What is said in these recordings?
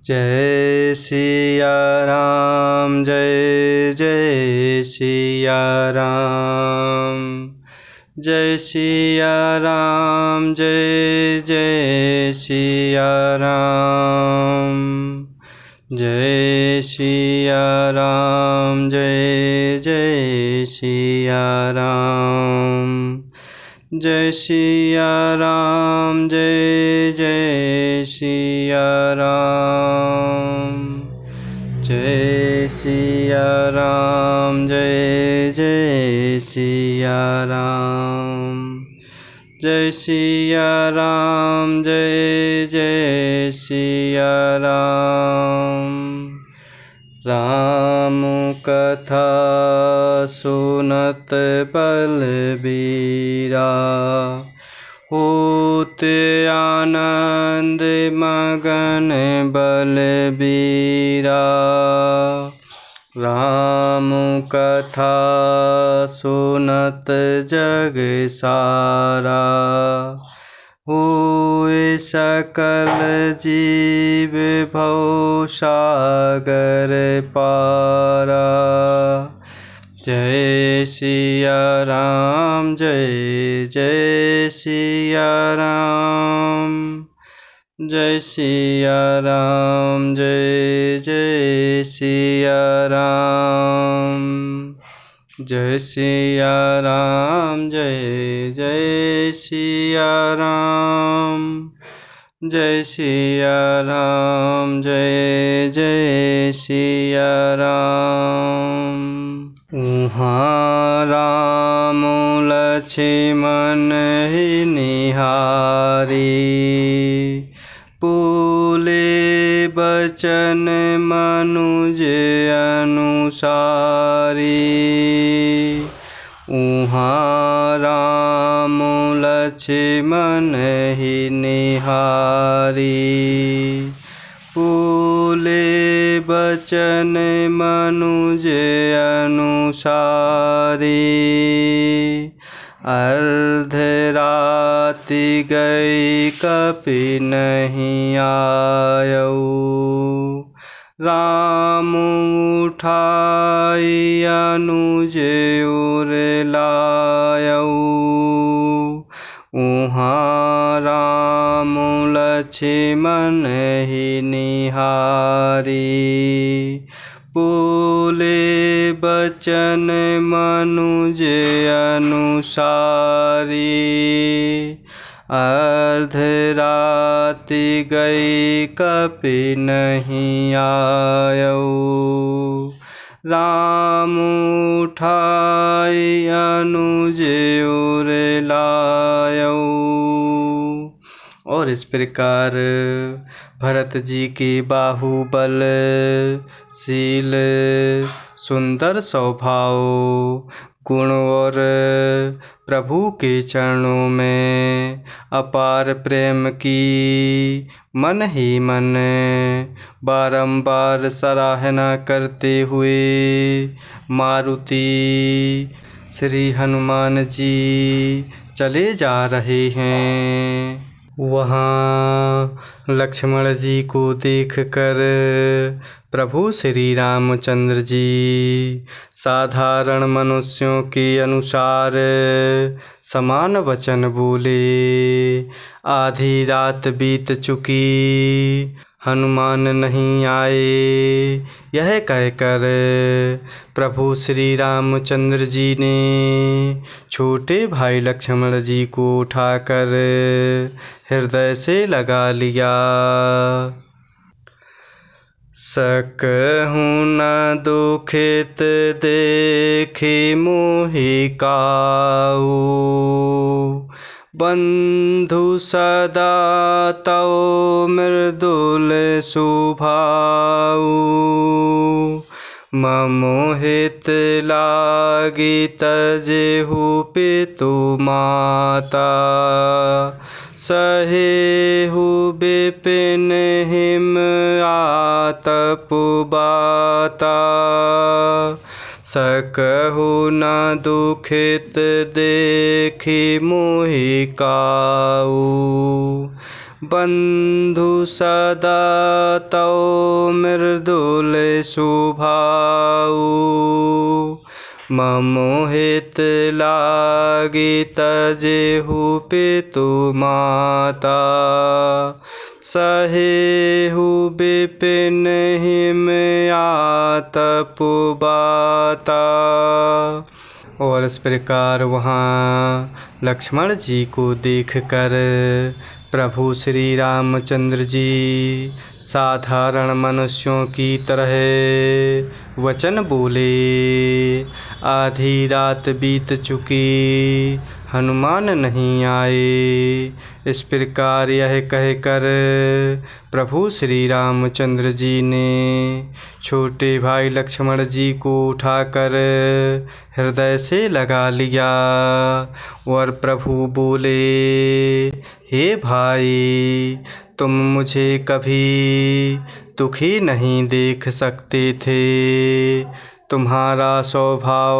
जय सिया राम जय जय सिया राम। जय सिया राम जय जय सिया राम। जय सिया राम जय जय सिया राम। जय सिया राम जय जय सिया राम। जय सिया राम जय जय सिया राम। जय सिया राम जय जय सिया राम। राम कथा सुनत बलबीरा, होत आनंद मगन बलबीरा। राम कथा सुनत जग सारा, होए सकल जीव भव सागर पारा। जय सिया राम जय जय सिया राम। जय सिया राम जय जय सिया राम। जय सिया राम जय जय सिया राम। जय सिया राम जय जय सिया राम। उहाँ राम लक्ष्मण ही निहारी, बोले बचन मनुज अनुसारी। उहाँ राम लक्ष्मण ही निहारी, बोले बचन मनुज अनुसारी। अर्ध राति गई कपि नहीं आयऊ, राम उठाई अनुज उर लायऊ। उहाँ राम लक्ष्मण ही निहारी, बोले बचन मनुज अनुसारी। अर्ध राति गई कपि नहीं आयऊ, राम उठाई अनुज उर लायऊ। और इस प्रकार भरत जी के बाहुबल, शील, सुंदर स्वभाव, गुण और प्रभु के चरणों में अपार प्रेम की मन ही मन बारंबार सराहना करते हुए मारुति श्री हनुमान जी चले जा रहे हैं। वहाँ लक्ष्मण जी को देखकर प्रभु श्री रामचंद्र जी साधारण मनुष्यों के अनुसार समान वचन बोले। आधी रात बीत चुकी, हनुमान नहीं आए, यह कहकर प्रभु श्री रामचंद्र जी ने छोटे भाई लक्ष्मण जी को उठाकर हृदय से लगा लिया। सकहु न दुखित देखि मोहि काऊ, बंधु सदा तव मृदुल सुभाऊ। ममोहित लागी तजेहु पितु माता, सहेहु विपिन हिम आतपु बाता। सकहु न दुखित देखि मोहि काऊ, बंधु सदा तौ मृदुल स्वभाव। ममोहित लागी तजेहु पितु माता। सहेहु विपिन हिम आतप बाता। और इस प्रकार वहाँ लक्ष्मण जी को देखकर प्रभु श्री रामचंद्र जी साधारण मनुष्यों की तरह वचन बोले। आधी रात बीत चुकी, हनुमान नहीं आए। इस प्रकार यह कहकर प्रभु श्री रामचंद्र जी ने छोटे भाई लक्ष्मण जी को उठाकर हृदय से लगा लिया और प्रभु बोले, हे भाई, तुम मुझे कभी दुखी नहीं देख सकते थे। तुम्हारा स्वभाव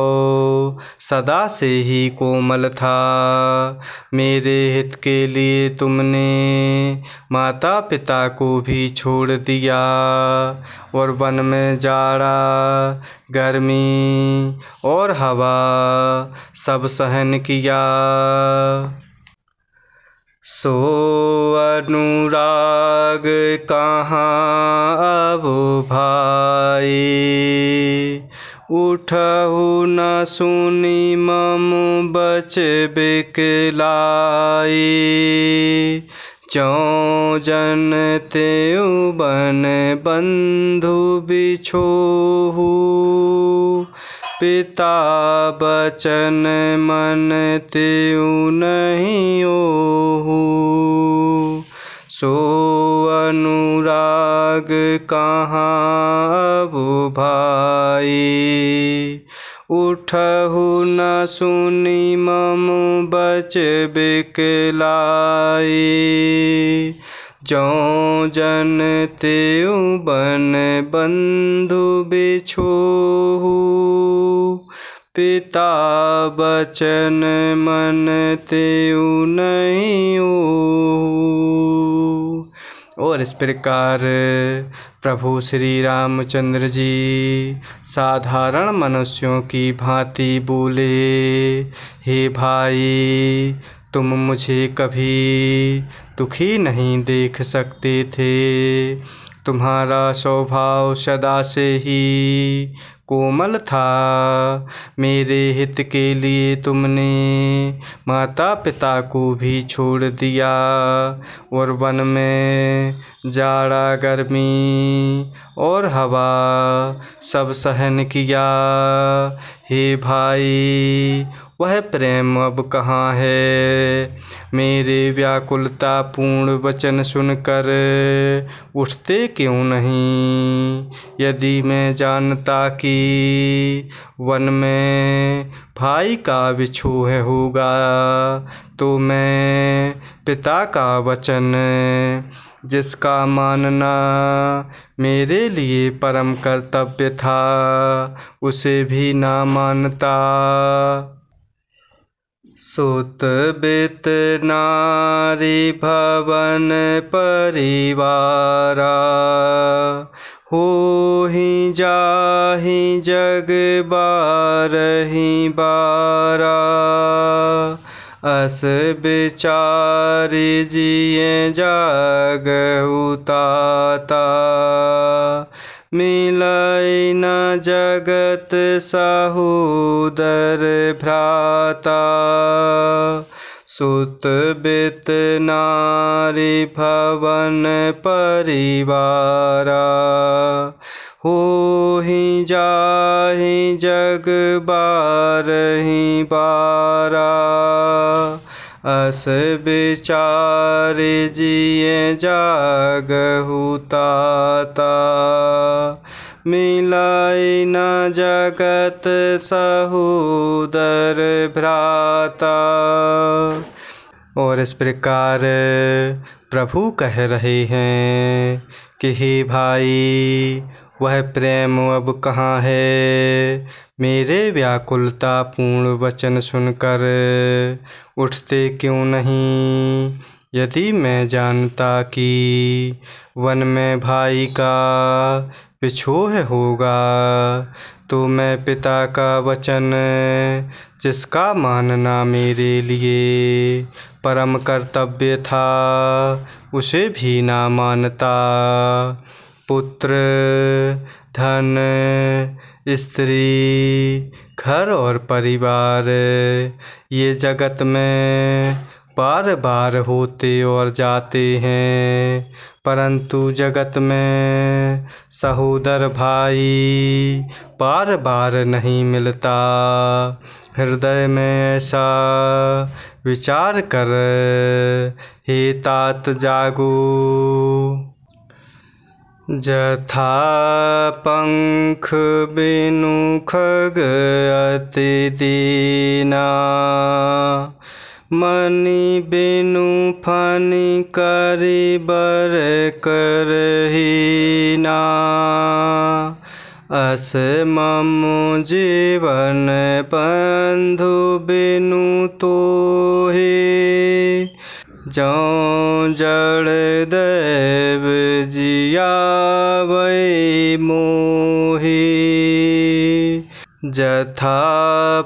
सदा से ही कोमल था। मेरे हित के लिए तुमने माता पिता को भी छोड़ दिया और वन में जाड़ा, गर्मी और हवा सब सहन किया। सो अनुराग कहाँ अब भाई। उठहु न सुनी मम बच बिकलाई। ज्यों जन त्यों बन बंधु बिछोहु। पिता बचन मन त्यों नहीं ओहु। सो अनुराग कहाँ अब भाई। उठहु न सुनी मम बच बिकलाई। ज्यों जन त्यों बन बंधु बिछोहु। पिता बचन मन त्यों नहीं ओहु। और इस प्रकार प्रभु श्री रामचंद्र जी साधारण मनुष्यों की भांति बोले, हे भाई, तुम मुझे कभी दुखी नहीं देख सकते थे। तुम्हारा स्वभाव सदा से ही कोमल था। मेरे हित के लिए तुमने माता पिता को भी छोड़ दिया और वन में जाड़ा, गर्मी और हवा सब सहन किया। हे भाई, वह प्रेम अब कहाँ है। मेरे व्याकुलता पूर्ण वचन सुनकर उठते क्यों नहीं। यदि मैं जानता कि वन में भाई का विछोह होगा तो मैं पिता का वचन, जिसका मानना मेरे लिए परम कर्तव्य था, उसे भी ना मानता। सुत बित नारी भवन परिवारा। होहि जाहि जग बारहि बारा। अस बिचारि जिये जागहु ताता। मिलै न जगत सहोदर भ्राता। सुत बित नारी भवन परिवारा। होहि जाहि जग बारहि बारा। अस बिचार जिये जागहु ताता। मिलै न जगत सहोदर भ्राता। और इस प्रकार प्रभु कह रहे हैं कि हे भाई, वह प्रेम अब कहाँ है। मेरे व्याकुलता पूर्ण वचन सुनकर उठते क्यों नहीं। यदि मैं जानता कि वन में भाई का विछोह होगा, तो मैं पिता का वचन, जिसका मानना मेरे लिए परम कर्तव्य था, उसे भी ना मानता। पुत्र, धन, स्त्री, घर और परिवार, ये जगत में बार बार होते और जाते हैं, परंतु जगत में सहोदर भाई बार बार नहीं मिलता। हृदय में ऐसा विचार कर हे तात जागो। जथा पंख बिनु खग अति दीना, मणि बिनु फनि करि बर करहीना। अस मम जीवन बंधु बिनु तोहे, जौं जड़ दैव जियावै मोहि। जथा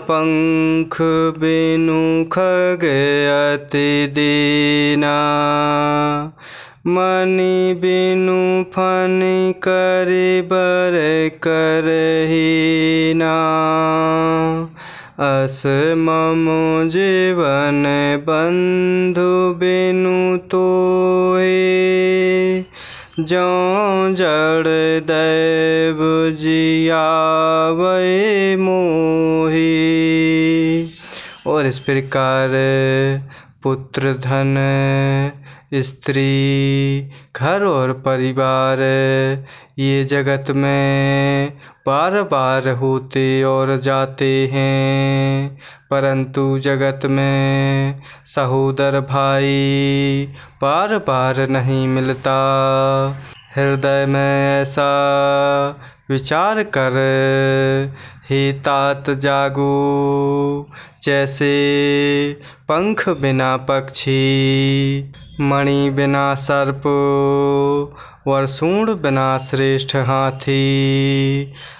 पंख बिनु खग अति दीना, मणि बिनु फनि करि बर करहीना। अस मम जीवन बंधु बिनु तोहे, जौं जड़ दैव जियावै मोहि। और इस प्रकार पुत्र, धन, स्त्री, घर और परिवार, ये जगत में बार बार होते और जाते हैं, परंतु जगत में सहोदर भाई बार बार नहीं मिलता। हृदय में ऐसा विचार कर हे तात जागो। जैसे पंख बिना पक्षी, मणि बिना सर्प और सूंड बिना श्रेष्ठ हाथी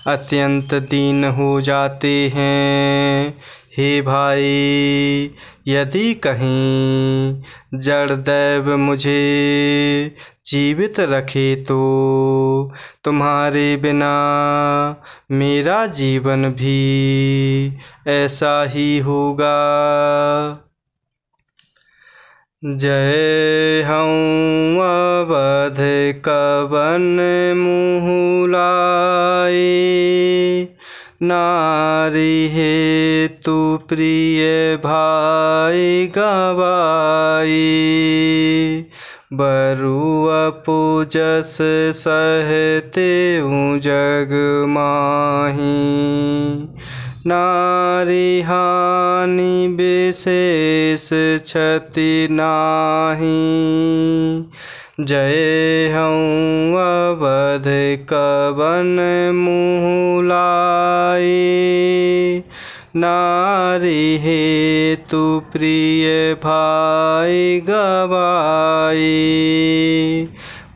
अत्यंत दीन हो जाते हैं, हे भाई, यदि कहीं जड़ दैव मुझे जीवित रखे तो तुम्हारे बिना मेरा जीवन भी ऐसा ही होगा। जय हऊँ अवध कवन मुँह लाए, नारी हेतु प्रिय भाई गवाई। बरु अपुजस सहते जग माही, नारी हानि विशेष क्षति नाही। जय हऊँ अवध कवन मुँह लाए, नारी हेतु प्रिय भाई गवाई।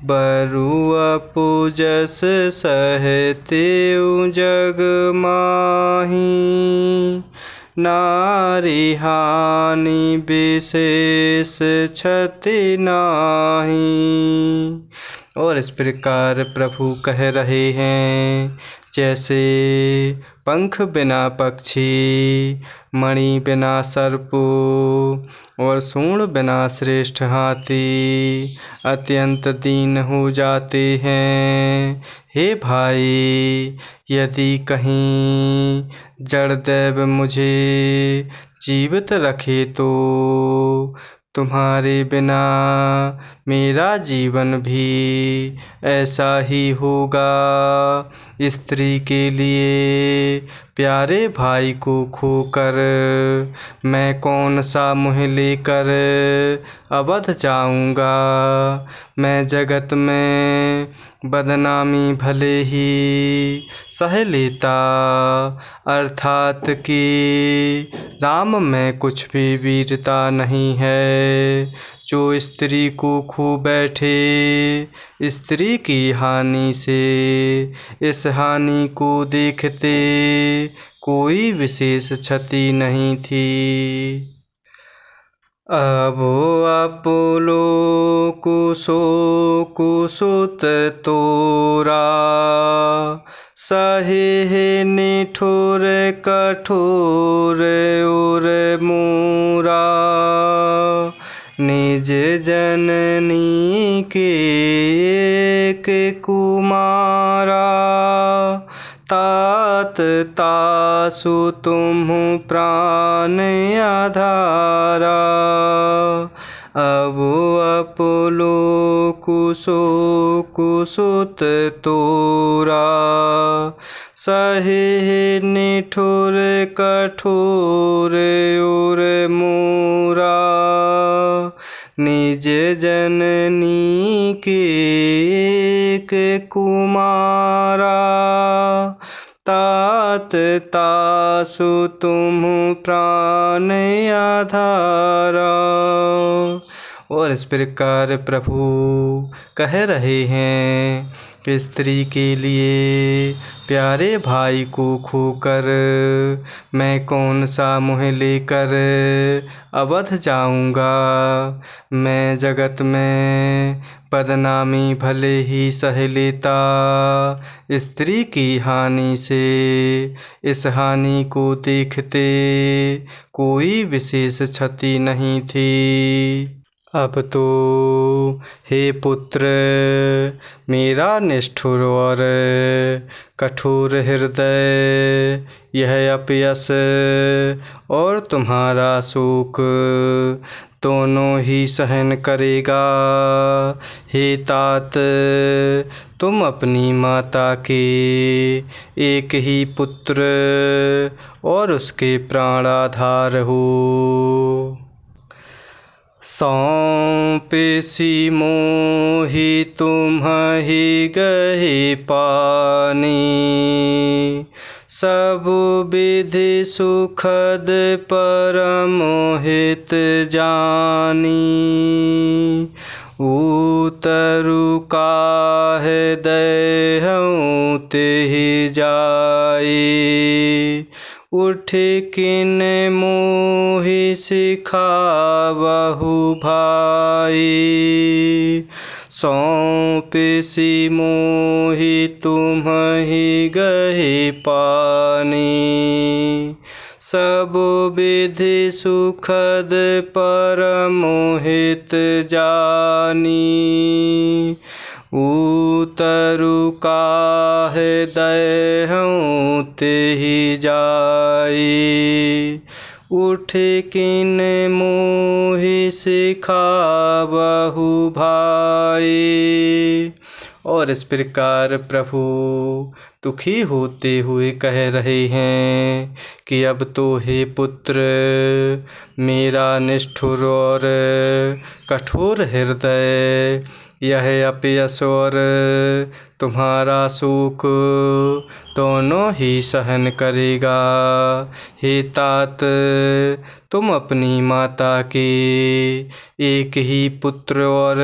बरु अपुजस सहते जग माही, नारी हानि विशेष क्षति नाही। और इस प्रकार प्रभु कह रहे हैं, जैसे पंख बिना पक्षी, मणि बिना सर्प और सूंड बिना श्रेष्ठ हाथी अत्यंत दीन हो जाते हैं, हे भाई, यदि कहीं जड़ दैव मुझे जीवित रखे तो तुम्हारे बिना मेरा जीवन भी ऐसा ही होगा। स्त्री के लिए प्यारे भाई को खोकर मैं कौन सा मुँह लेकर अवध जाऊंगा। मैं जगत में बदनामी भले ही सह लेता, अर्थात कि राम में कुछ भी वीरता नहीं है, जो स्त्री को खो बैठे स्त्री की हानि से, इस हानि को देखते कोई विशेष क्षति नहीं थी। अब अपोलो कुसुत तोरा, सहे निठुर कठोर उर मोरा, निज जननी के एक कुमारा, तात तासु तुम प्राण आधारा। अब अपोलो कुसुत तोरा, सहे निठुर कठोर उर मोरा, निज जननी के एक कुमारा, तात तासु तुम प्राण आधारा। और इस प्रकार प्रभु कह रहे हैं कि स्त्री के लिए प्यारे भाई को खोकर मैं कौन सा मुँह लेकर अवध जाऊंगा। मैं जगत में बदनामी भले ही सह लेता, स्त्री की हानि से इस हानि को देखते कोई विशेष क्षति नहीं थी। अब तो हे पुत्र, मेरा निष्ठुर और कठोर हृदय यह अपयश और तुम्हारा शोक दोनों ही सहन करेगा। हे तात, तुम अपनी माता के एक ही पुत्र और उसके प्राणाधार हो। सौंपेसी मोहि तुम्हि गहे पानी, सब विधि सुखद परम हित जानी। उतरु काहे देहउँ तेहि जाई, उठ किन मोहि सिखावहु भाई। सौंपेसी मोहि तुम्हि गहे पानी, सब विधि सुखद परम हित जानी। उतरु काहे देहउँ तेहि जाई, उठ किन मोहि सिखावहु भाई। और इस प्रकार प्रभु दुखी होते हुए कह रहे हैं कि अब तो हे पुत्र, मेरा निष्ठुर और कठोर हृदय यह अपयश और तुम्हारा शोक दोनों ही सहन करेगा। हे तात, तुम अपनी माता के एक ही पुत्र और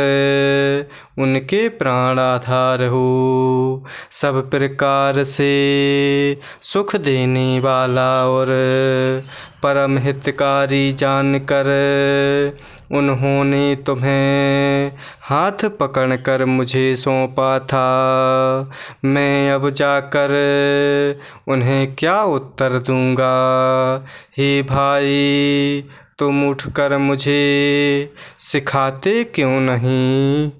उनके प्राणाधार हो। सब प्रकार से सुख देने वाला और परम हितकारी जानकर उन्होंने तुम्हें हाथ पकड़कर मुझे सौंपा था। मैं अब जाकर उन्हें क्या उत्तर दूंगा। हे भाई, तुम उठकर मुझे सिखाते क्यों नहीं।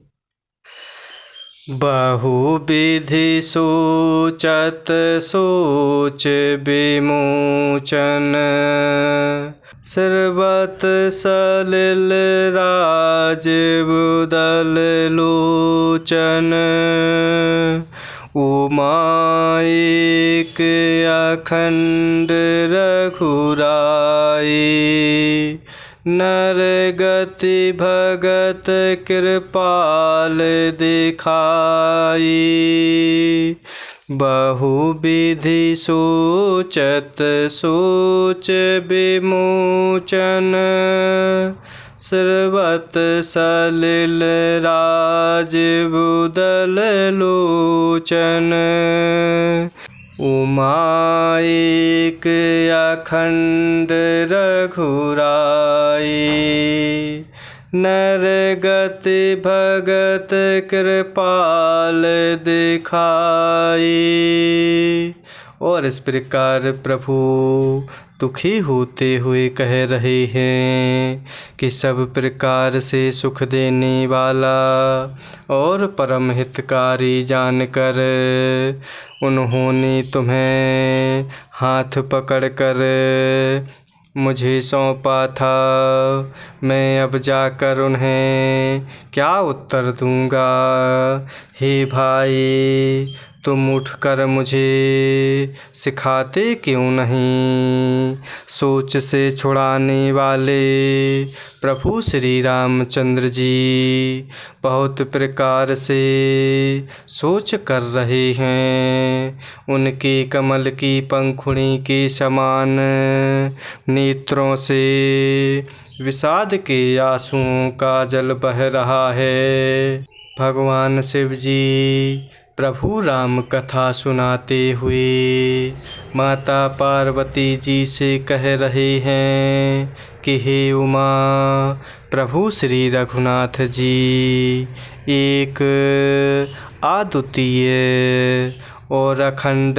बहुविधि सोचत सोच विमोचन, सर्वत सलिल राजबुदल लोचन। उमा एक अखंड रघुराई, नर गति भगत कृपाल दिखाई। बहुविधि सोचत सोच विमोचन, सर्वत सलिल राज बुदल लोचन। उमा एक अखंड रघुराई, नरगति भगत कृपाल दिखाई। और इस प्रकार प्रभु दुखी होते हुए कह रहे हैं कि सब प्रकार से सुख देने वाला और परम हितकारी जानकर उन्होंने तुम्हें हाथ पकड़कर मुझे सौंपा था। मैं अब जाकर उन्हें क्या उत्तर दूंगा। हे भाई, तुम उठकर मुझे सिखाते क्यों नहीं। सोच से छुड़ाने वाले प्रभु श्री रामचंद्र जी बहुत प्रकार से सोच कर रहे हैं। उनके कमल की पंखुड़ी के समान नेत्रों से विषाद के आंसुओं का जल बह रहा है। भगवान शिव जी प्रभु राम कथा सुनाते हुए माता पार्वती जी से कह रहे हैं कि हे उमा, प्रभु श्री रघुनाथ जी एक अद्वितीय और अखंड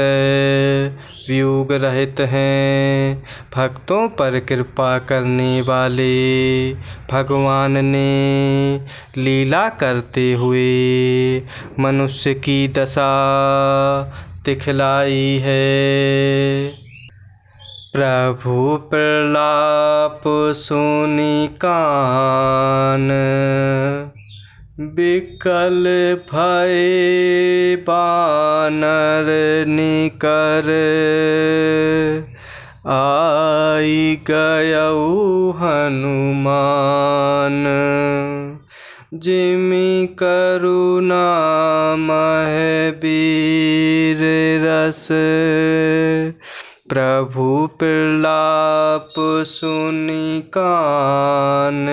वियोग रहित हैं। भक्तों पर कृपा करने वाले भगवान ने लीला करते हुए मनुष्य की दशा दिखलाई है। प्रभु प्रलाप सुनि कान, बिकल भय बानर निकर। आई गयऊ हनुमान, जिमि करुणा मह वीर रस। प्रभु प्रलाप सुनि कान,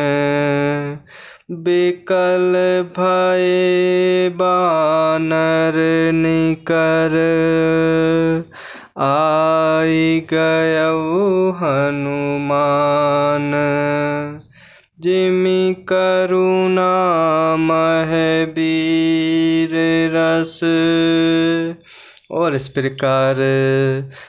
बिकल भय बानर निकर। आई गयऊ हनुमान, जिमि करुणा मह वीर रस। और इस प्रकार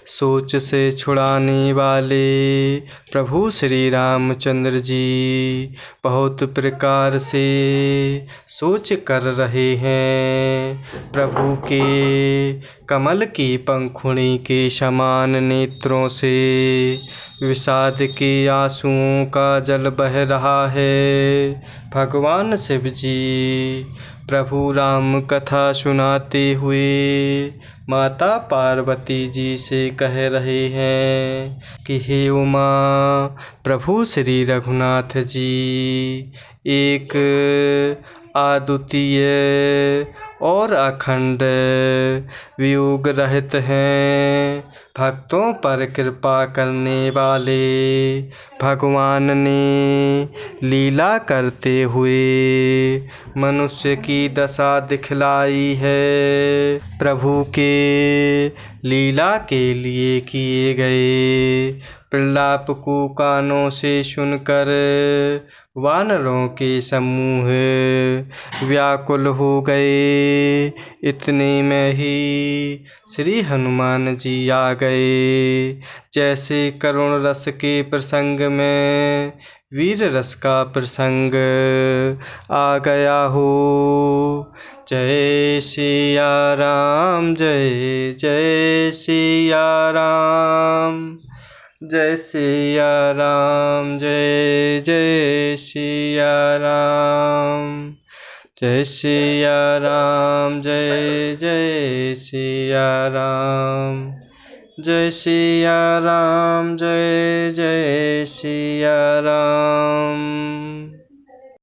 सोच से छुड़ाने वाले प्रभु श्री रामचंद्र जी बहुत प्रकार से सोच कर रहे हैं। प्रभु के कमल की पंखुड़ी के समान नेत्रों से विषाद के आंसुओं का जल बह रहा है। भगवान शिव जी प्रभु राम कथा सुनाते हुए माता पार्वती जी से कह रहे हैं कि हे उमा, प्रभु श्री रघुनाथ जी एक अद्वितीय और अखंड वियोग रहित हैं। भक्तों पर कृपा करने वाले भगवान ने लीला करते हुए मनुष्य की दशा दिखलाई है। प्रभु के लीला के लिए किए गए प्रलाप को कानों से सुनकर वानरों के समूह व्याकुल हो गए। इतने में ही श्री हनुमान जी आ गए। जैसे करुण रस के प्रसंग में वीर रस का प्रसंग आ गया हो। जय सिया राम, जय जय सिया राम। जय सिया राम, जय जय सिया राम। जय सिया राम, जय जय सिया राम। जय सिया राम, जय जय सिया राम।